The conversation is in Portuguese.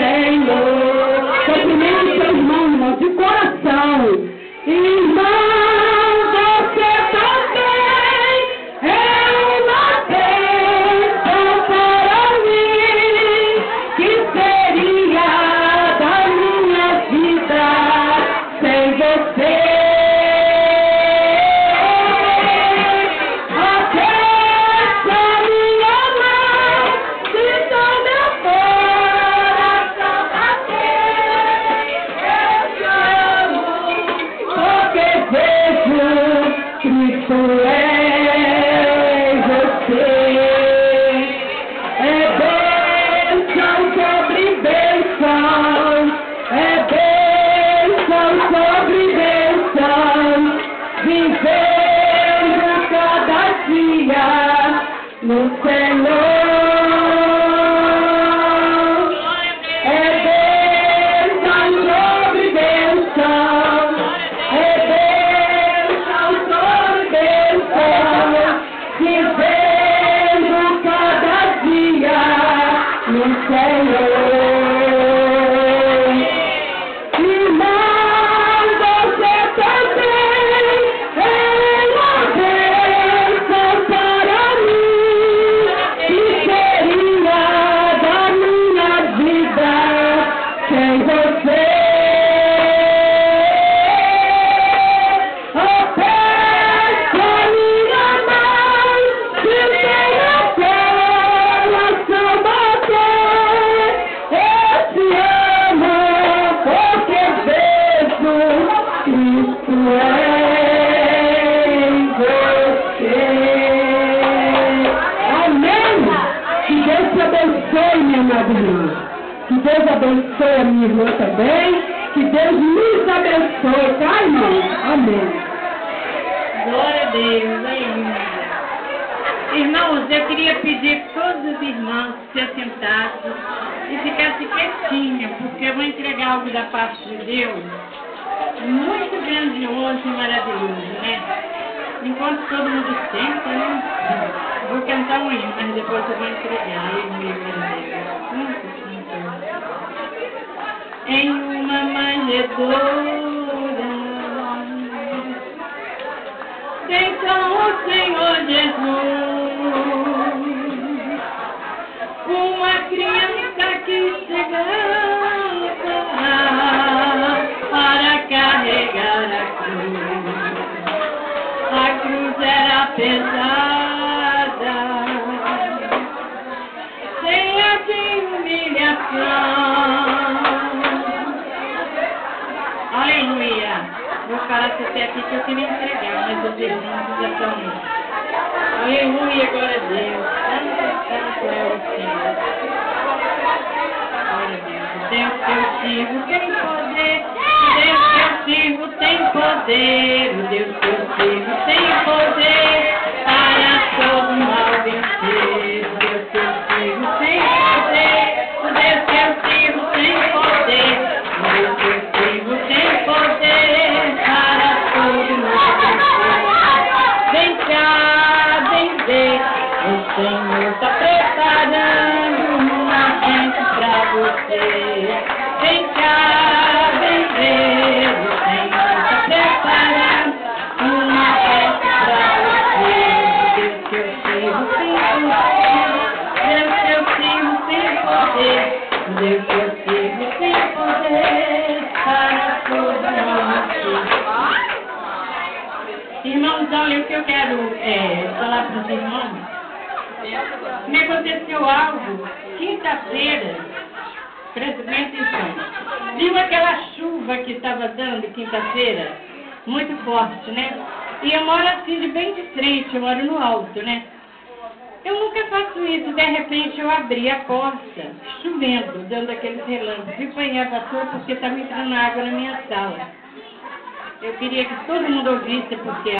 Senhor. Cumprimente seu irmão, irmão, de coração. Irmão, você também é uma bênção para mim. Que seria da minha vida sem você? Vivendo cada dia no Senhor, é bênção sobre bênção, é bênção sobre bênção, vivendo cada dia no Senhor. Que Deus abençoe a minha irmã também. Que Deus nos abençoe, tá, irmão? Amém. Glória a Deus, amém. Irmãos, eu queria pedir para todos os irmãos se assentassem e ficassem quietinhos, porque eu vou entregar algo da parte de Deus muito grandioso e maravilhoso, né? Enquanto todo mundo senta, né? Vou cantar um hino, mas depois eu vou entregar. Em uma manjedoura deitou o Senhor Jesus, uma criança que chegava para carregar a cruz. A cruz era pesada, cheia de humilhação. Aleluia! Vou parar de ser aqui que eu queria entregar, mas os irmãos já estão aí. Aleluia, glória a Deus. Santo é o Senhor. Glória a Deus. Deus que eu sirvo tem poder. Deus que eu sirvo tem poder. O Deus que eu sirvo tem poder para todo mal vencer. O Deus que eu sirvo tem poder. O Deus que eu sirvo tem poder. O Deus que eu sirvo tem poder para todo mal vencer. Vem cá, vem ver. O Senhor está preparando uma gente para você. Vem cá, vem ver. O Senhor está preparando uma gente para você. Deus que eu sirvo tem poder. Deus que eu sirvo tem poder. Deus que eu sirvo tem poder para todo mundo. Irmãos, olha o que eu quero falar para os irmãos. Me aconteceu algo quinta-feira, presta bem atenção. Viu aquela chuva que estava dando quinta-feira? Muito forte, né? E eu moro assim de bem de frente, eu moro no alto, né? Eu nunca faço isso, de repente eu abri a porta, chovendo, dando aqueles relâmpagos, e põe a vassoura porque estava entrando água na minha sala. Eu queria que todo mundo ouvisse, porque